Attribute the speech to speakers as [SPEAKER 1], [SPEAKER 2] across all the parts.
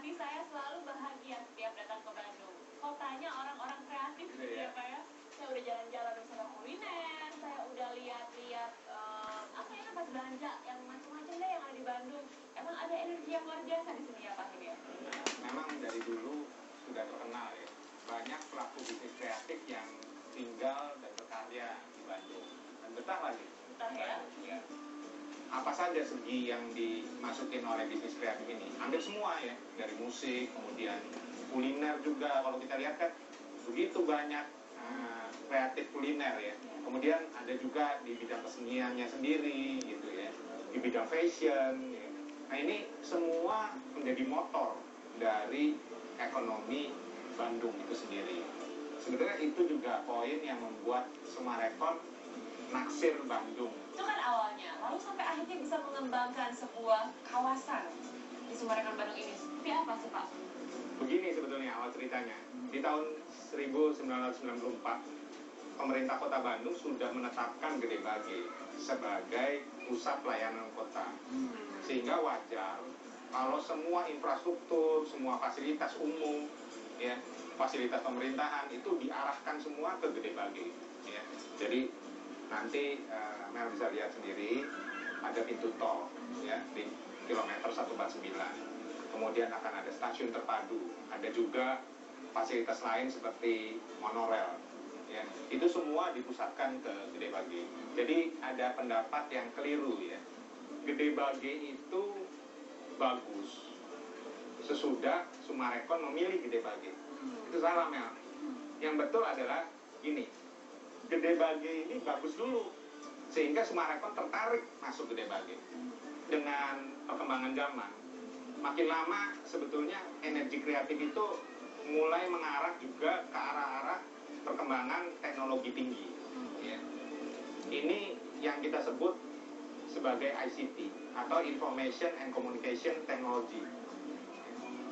[SPEAKER 1] hati saya selalu bahagia setiap datang ke Bandung. Kotanya orang-orang kreatif gitu ya Pak ya. Saya udah jalan-jalan bersama kuliner, saya udah lihat-lihat apa ya pas belanja yang macam-macam deh yang ada di Bandung. Emang ada energi yang luar biasa di sini ya Pak ini ya.
[SPEAKER 2] Memang dari dulu sudah terkenal ya, banyak pelaku bisnis kreatif yang tinggal dan berkarya di Bandung dan betah lagi.
[SPEAKER 1] Betah ya.
[SPEAKER 2] Ya. Apa saja segi yang dimasukin oleh bisnis kreatif ini? Hampir semua ya, dari musik, kemudian kuliner juga. Kalau kita lihat kan begitu banyak kreatif kuliner ya. Kemudian ada juga di bidang keseniannya sendiri gitu ya, di bidang fashion. Ya. Nah ini semua menjadi motor dari ekonomi Bandung itu sendiri. Sebenarnya itu juga poin yang membuat Sumarekon naksir Bandung.
[SPEAKER 1] Itu kan awalnya, lalu sampai akhirnya bisa mengembangkan sebuah kawasan di Sumarekon Bandung ini. Seperti apa sih Pak?
[SPEAKER 2] Begini sebetulnya awal ceritanya. Di tahun 1994, pemerintah Kota Bandung sudah menetapkan Gede Bage sebagai pusat pelayanan kota. Sehingga wajar kalau semua infrastruktur, semua fasilitas umum, ya, fasilitas pemerintahan itu diarahkan semua ke Gede Bage. Ya. Jadi nanti Mel bisa lihat sendiri ada pintu tol ya di kilometer 149. Kemudian akan ada stasiun terpadu, ada juga fasilitas lain seperti monorel. Ya, itu semua dipusatkan ke Gede Bage. Jadi ada pendapat yang keliru ya. Gede Bage itu bagus sesudah Sumarekon memilih Gede Bage. Itu salah Mel. Yang betul adalah gini. Gede Bage ini bagus dulu sehingga Sumarekon tertarik masuk Gede Bage. Dengan perkembangan zaman makin lama sebetulnya energi kreatif itu mulai mengarah juga ke arah-arah perkembangan teknologi tinggi ya. Ini yang kita sebut sebagai ICT atau Information and Communication Technology.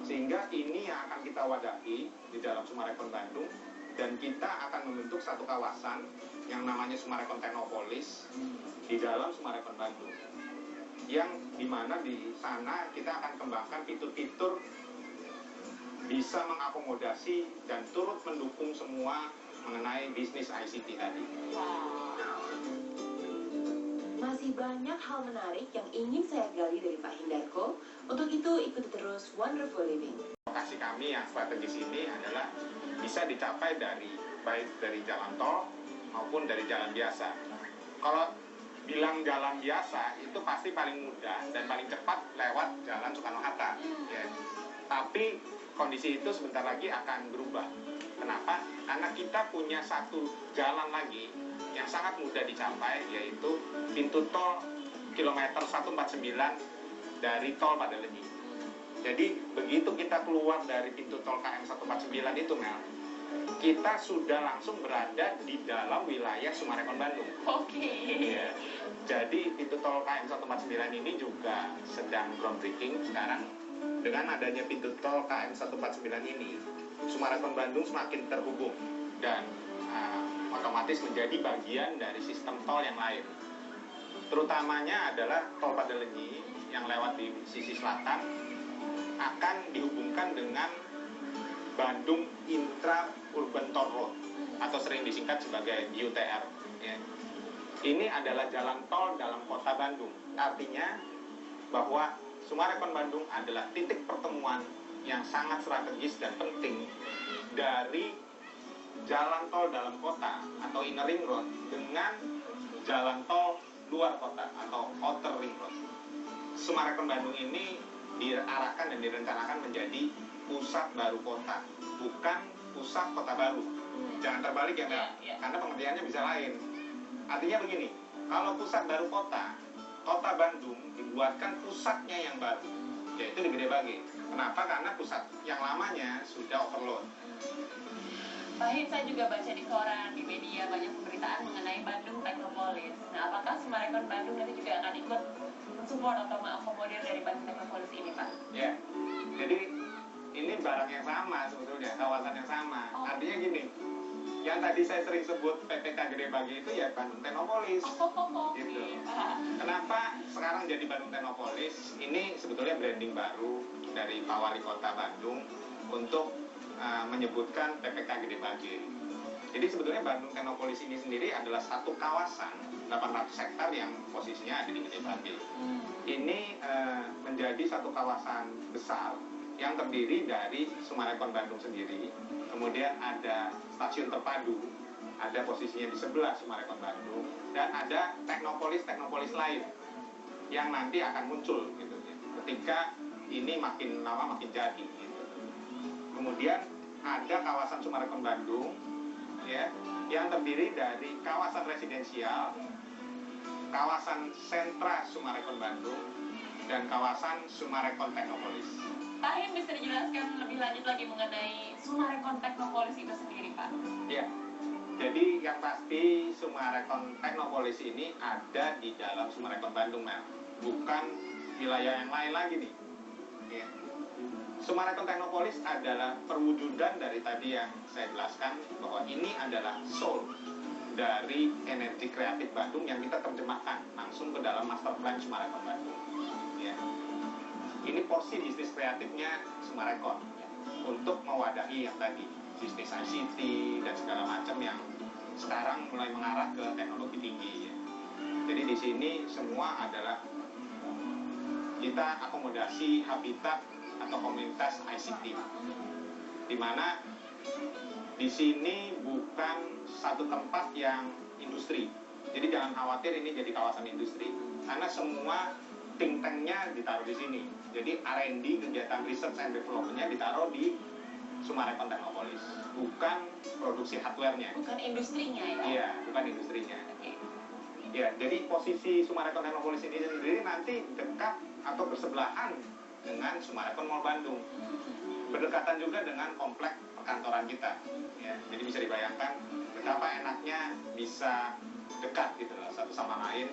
[SPEAKER 2] Sehingga ini yang akan kita wadahi di dalam Sumarekon Bandung. Dan kita akan membentuk satu kawasan yang namanya Sumarekon Technopolis di dalam Sumarekon Bandung. Yang dimana di sana kita akan kembangkan fitur-fitur bisa mengakomodasi dan turut mendukung semua mengenai bisnis ICT tadi.
[SPEAKER 1] Masih banyak hal menarik yang ingin saya gali dari Pak Hindarko. Untuk itu ikuti terus Wonderful Living.
[SPEAKER 2] Lokasi kami yang strategis ini adalah bisa dicapai baik dari jalan tol maupun dari jalan biasa. Kalau bilang jalan biasa itu pasti paling mudah dan paling cepat lewat jalan Soekarno-Hatta. Ya. Tapi kondisi itu sebentar lagi akan berubah. Kenapa? Karena kita punya satu jalan lagi yang sangat mudah dicapai, yaitu pintu tol kilometer 149 dari tol Padalenyi. Jadi begitu kita keluar dari pintu tol KM 149 itu Mel, kita sudah langsung berada di dalam wilayah Sumarekon Bandung.
[SPEAKER 1] Oke.
[SPEAKER 2] Ya. Jadi pintu tol KM 149 ini juga sedang groundbreaking sekarang. Dengan adanya pintu tol KM 149 ini, Sumarekon Bandung semakin terhubung dan otomatis menjadi bagian dari sistem tol yang lain. Terutamanya adalah tol Padalenyi yang lewat di sisi selatan akan dihubungkan dengan Bandung Intra Urban Toll Road atau sering disingkat sebagai BUTR. Ya. Ini adalah jalan tol dalam kota Bandung. Artinya bahwa Sumarekon Bandung adalah titik pertemuan yang sangat strategis dan penting dari jalan tol dalam kota atau inner ring road dengan jalan tol luar kota atau outer ring road. Sumarekon Bandung ini diarahkan dan direncanakan menjadi pusat baru kota, bukan pusat kota baru. Jangan terbalik ya Mel, karena pengertiannya bisa lain. Artinya begini, kalau pusat baru kota, kota Bandung dibuatkan pusatnya yang baru, yaitu di Gede Bage. Kenapa? Karena pusat yang lamanya sudah overload.
[SPEAKER 1] Pak Hin, saya juga baca di koran, di media banyak pemberitaan mengenai Bandung Technopolis. Nah, apakah Sumarekon Bandung nanti juga akan ikut mensupport atau mengakomodir dari Bandung Technopolis ini, Pak?
[SPEAKER 2] Ya, jadi ini barang yang sama sebetulnya, kawasan yang sama. Artinya gini, Yang tadi saya sering sebut PPK Gede Bage itu ya Bandung Technopolis. Gitu. Kenapa sekarang jadi Bandung Technopolis? Ini sebetulnya branding baru dari Pak Wali Kota Bandung untuk menyebutkan PPK Gede Bage. Jadi sebetulnya Bandung Technopolis ini sendiri adalah satu kawasan 800 hektar yang posisinya ada di Gede Bage. Ini menjadi satu kawasan besar yang terdiri dari Summarecon Bandung sendiri, kemudian ada stasiun terpadu, ada posisinya di sebelah Summarecon Bandung, dan ada teknopolis lain yang nanti akan muncul gitu, ketika ini makin lama makin jadi gitu. Kemudian ada kawasan Summarecon Bandung ya, yang terdiri dari kawasan residensial, kawasan sentra Summarecon Bandung, dan kawasan Summarecon Technopolis.
[SPEAKER 1] Pak Him, bisa dijelaskan lebih lanjut lagi mengenai Summarecon Technopolis itu sendiri, Pak?
[SPEAKER 2] Ya, jadi yang pasti Summarecon Technopolis ini ada di dalam Summarecon Bandung, Mel. Bukan wilayah yang lain lagi nih. Ya. Summarecon Technopolis adalah perwujudan dari tadi yang saya jelaskan, bahwa ini adalah soul dari energi kreatif Bandung yang kita terjemahkan langsung ke dalam master plan Summarecon Bandung. Ya. Ini porsi bisnis kreatifnya Summarecon ya, untuk mewadahi yang tadi bisnis ICT dan segala macam yang sekarang mulai mengarah ke teknologi tinggi ya. Jadi di sini semua adalah kita akomodasi habitat atau komunitas ICT, di mana di sini bukan satu tempat yang industri. Jadi jangan khawatir ini jadi kawasan industri, karena semua think tank-nya ditaruh di sini. Jadi R&D, kegiatan research and development-nya ditaruh di Summarecon Technopolis, bukan produksi hardware-nya.
[SPEAKER 1] Bukan industrinya ya?
[SPEAKER 2] Iya, bukan industrinya.
[SPEAKER 1] Okay.
[SPEAKER 2] Ya, jadi posisi Summarecon Technopolis ini sendiri nanti dekat atau bersebelahan dengan Summarecon Mall Bandung. Berdekatan juga dengan komplek perkantoran kita. Ya, jadi bisa dibayangkan betapa enaknya bisa dekat gitu loh, satu sama lain.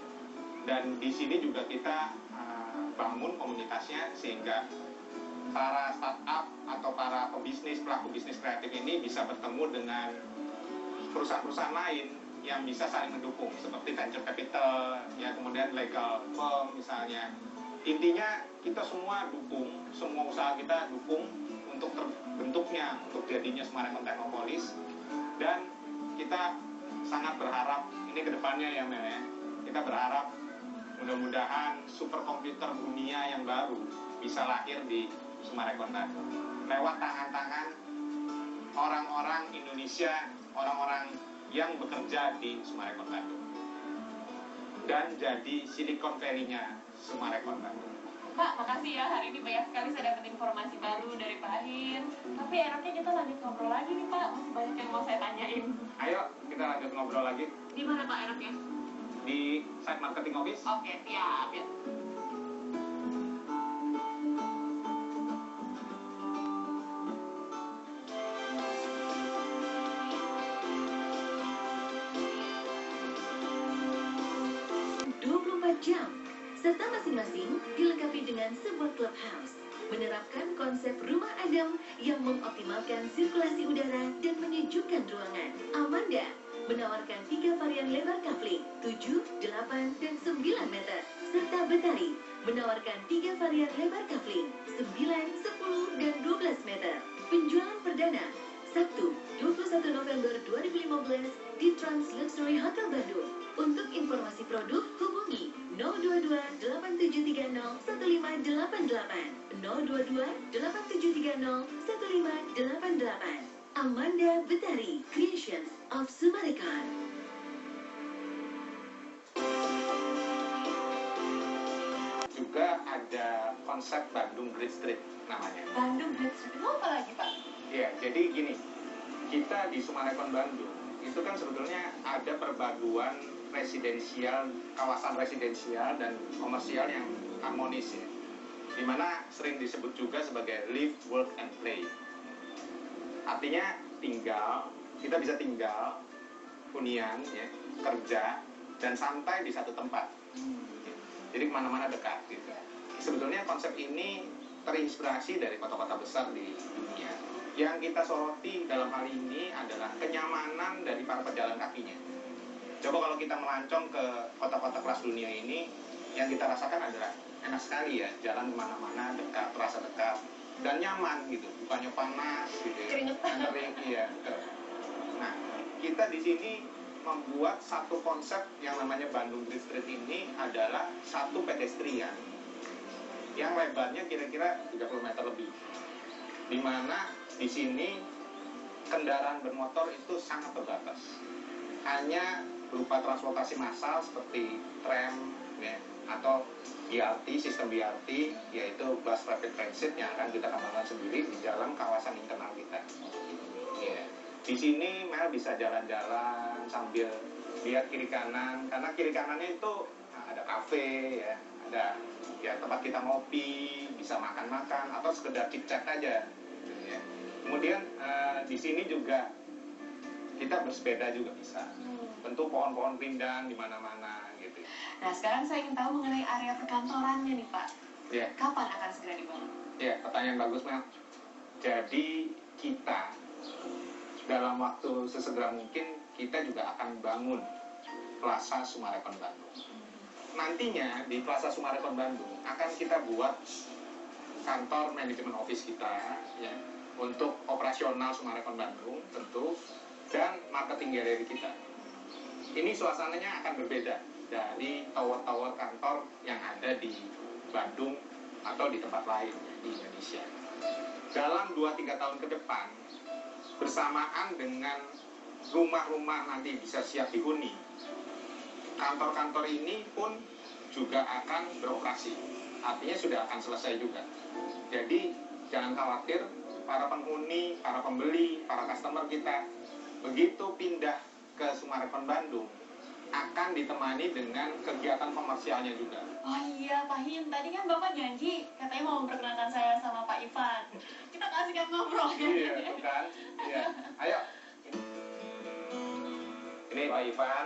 [SPEAKER 2] Dan di sini juga kita bangun komunitasnya sehingga para startup atau para pebisnis, pelaku bisnis kreatif ini bisa bertemu dengan perusahaan-perusahaan lain yang bisa saling mendukung, seperti venture capital, ya, kemudian legal firm misalnya. Intinya kita semua dukung, semua usaha kita dukung untuk terbentuknya, untuk jadinya Summarecon Technopolis. Dan kita sangat berharap, ini kedepannya ya Mel ya, kita berharap mudah-mudahan superkomputer dunia yang baru bisa lahir di Summarecon Bandung lewat tangan-tangan orang-orang Indonesia, orang-orang yang bekerja di Summarecon Bandung, dan jadi Silicon Valley-nya Summarecon Bandung.
[SPEAKER 1] Pak, makasih ya, hari ini banyak sekali saya dapat informasi baru dari Pak Him. Tapi enaknya kita lanjut ngobrol lagi nih Pak, masih banyak yang mau saya tanyain.
[SPEAKER 2] Ayo kita lanjut ngobrol lagi.
[SPEAKER 1] Di mana Pak enaknya?
[SPEAKER 2] Di site marketing office.
[SPEAKER 1] Oke, siap ya.
[SPEAKER 3] jam, serta masing-masing dilengkapi dengan sebuah clubhouse. Menerapkan konsep rumah Adam yang mengoptimalkan sirkulasi udara dan menyejukkan ruangan. Amanda menawarkan 3 varian lebar kafling, 7, 8, dan 9 meter. Serta Betari menawarkan 3 varian lebar kafling, 9, 10, dan 12 meter. Penjualan perdana Sabtu, 21 November 2015 di Trans Luxury Hotel Bandung. Untuk informasi produk, hubungi 022 8730 1588 022 8730 1588. Amanda Betari, Creations of Summarecon.
[SPEAKER 2] Juga ada konsep Bandung Great Street namanya.
[SPEAKER 1] Bandung Great Street itu apa lagi Pak?
[SPEAKER 2] Ya, jadi gini, kita di Summarecon Bandung itu kan sebetulnya ada perpaduan residensial, kawasan residensial dan komersial yang harmonis ya, dimana sering disebut juga sebagai live, work, and play. Artinya kita bisa tinggal, hunian, ya, kerja, dan santai di satu tempat. Jadi kemana-mana dekat gitu. Sebetulnya konsep ini terinspirasi dari kota-kota besar di dunia. yang kita soroti dalam hal ini adalah kenyamanan dari para pejalan kakinya. Coba kalau kita melancong ke kota-kota kelas dunia ini, yang kita rasakan adalah enak sekali ya, jalan kemana-mana dekat, terasa dekat, dan nyaman gitu, bukannya panas gitu ya.
[SPEAKER 1] Keringetan.
[SPEAKER 2] Kering, iya, betul. Nah, kita di sini membuat satu konsep yang namanya Bandung Drift Street ini adalah satu pedestrian yang lebarnya kira-kira 30 meter lebih, di mana di sini kendaraan bermotor itu sangat terbatas, hanya berupa transportasi massal seperti tram ya, atau BRT, sistem BRT, yaitu Bus Rapid Transit yang akan kita kembangkan sendiri di dalam kawasan internal kita. Ya. Di sini Mel bisa jalan-jalan sambil lihat kiri kanan, karena kiri kanannya itu ada kafe ya, ada ya tempat kita ngopi, bisa makan-makan atau sekedar chit-chat aja. Gitu, ya. Kemudian di sini juga kita bersepeda juga bisa. Tentu pohon-pohon rindang di mana-mana gitu.
[SPEAKER 1] Nah, sekarang saya ingin tahu mengenai area perkantorannya nih, Pak.
[SPEAKER 2] Ya.
[SPEAKER 1] Kapan akan segera dibangun?
[SPEAKER 2] Ya, pertanyaan bagus, Mel. Jadi kita dalam waktu sesegera mungkin kita juga akan bangun Plaza Sumarekon Bandung. Nantinya di Plaza Sumarekon Bandung akan kita buat kantor manajemen office kita ya, untuk operasional Sumarekon Bandung tentu, dan marketing gallery kita. Ini suasananya akan berbeda dari tower-tower kantor yang ada di Bandung atau di tempat lain di Indonesia. Dalam 2-3 tahun ke depan, bersamaan dengan rumah-rumah nanti bisa siap dihuni, kantor-kantor ini pun juga akan beroperasi. Artinya sudah akan selesai juga. Jadi jangan khawatir, para penghuni, para pembeli, para customer kita begitu pindah ke Sumarekon Bandung akan ditemani dengan kegiatan komersialnya juga.
[SPEAKER 1] Oh iya, Pak Him, tadi kan Bapak janji katanya mau memperkenalkan saya sama Pak Ivan. Kita kasihkan ngobrol kan?
[SPEAKER 2] Iya, tuh kan? Iya. Ayo. Ini Pak Ivan,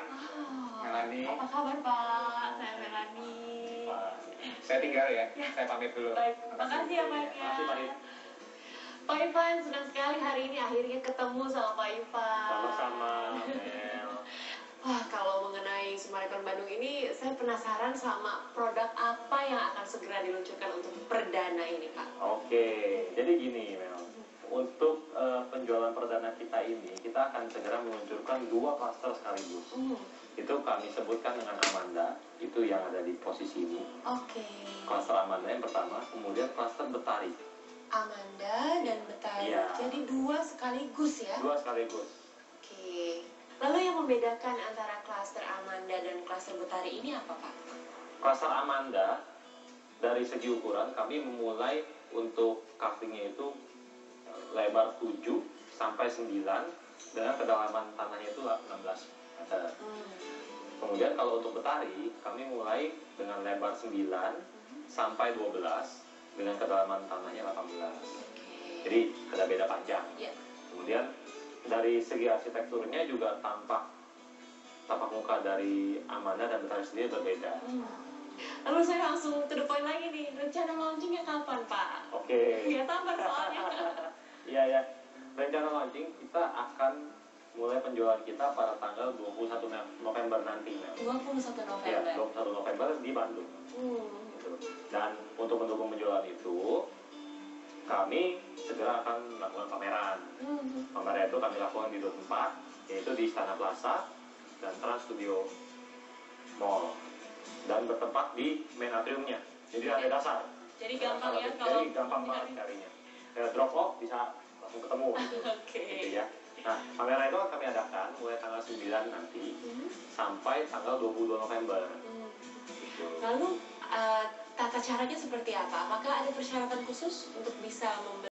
[SPEAKER 2] Melani.
[SPEAKER 1] Apa kabar, Pak? Saya Melani.
[SPEAKER 2] Saya tinggal ya, saya pamit dulu.
[SPEAKER 1] Baik, makasih ya, Pak.
[SPEAKER 2] Makasih, Pak Ivan.
[SPEAKER 1] Pak Ivan, senang sekali hari ini akhirnya ketemu sama Pak Ivan.
[SPEAKER 4] Sama-sama, Mel.
[SPEAKER 1] Wah, kalau mengenai Sumarekon Bandung ini, saya penasaran sama produk apa yang akan segera diluncurkan untuk perdana ini, Pak.
[SPEAKER 4] Oke, jadi gini, Mel. Untuk penjualan perdana kita ini, kita akan segera meluncurkan 2 klaster sekaligus. Itu kami sebutkan dengan Amanda, itu yang ada di posisi ini.
[SPEAKER 1] Oke.
[SPEAKER 4] Klaster Amanda yang pertama, kemudian klaster Betari.
[SPEAKER 1] Amanda dan Betari.
[SPEAKER 4] Iya.
[SPEAKER 1] Jadi 2 sekaligus ya?
[SPEAKER 4] 2 sekaligus.
[SPEAKER 1] Oke. Lalu yang membedakan antara klaster Amanda dan klaster Betari ini apa, Pak?
[SPEAKER 4] Klaster Amanda, dari segi ukuran, kami memulai untuk coveringnya itu lebar 7 sampai 9, dengan kedalaman tanahnya itu 16 meter. Kemudian kalau untuk Betari, kami mulai dengan lebar 9 sampai 12, dengan kedalaman tanahnya 18. Jadi ada beda panjang.
[SPEAKER 1] Ya.
[SPEAKER 4] Kemudian dari segi arsitekturnya juga tapak muka dari Amanda dan Betari sendiri berbeda.
[SPEAKER 1] Lalu saya langsung to the point lagi nih, rencana launchingnya kapan, Pak?
[SPEAKER 4] Oke.
[SPEAKER 1] Ya, sabar soalnya.
[SPEAKER 4] Iya ya. Rencana launching kita akan mulai penjualan kita pada tanggal 21 November nanti.
[SPEAKER 1] 21
[SPEAKER 4] Ya,
[SPEAKER 1] November.
[SPEAKER 4] 21 November di Bandung. Gitu. Dan untuk mendukung penjualan itu, kami segera akan melakukan pameran. Pameran itu kami lakukan di 2 tempat, yaitu di Istana Plaza dan Trans Studio Mall, dan bertempat di main atriumnya. Jadi ada dasar.
[SPEAKER 1] Jadi gampang ya kalau
[SPEAKER 4] Jadi gampang banget carinya. Drop off bisa langsung ketemu.
[SPEAKER 1] Oke.
[SPEAKER 4] Gitu ya. Nah, pameran itu kami adakan mulai tanggal 9 nanti sampai tanggal 22 November. Gitu.
[SPEAKER 1] Lalu tata caranya seperti apa? Apakah ada persyaratan khusus untuk bisa membeli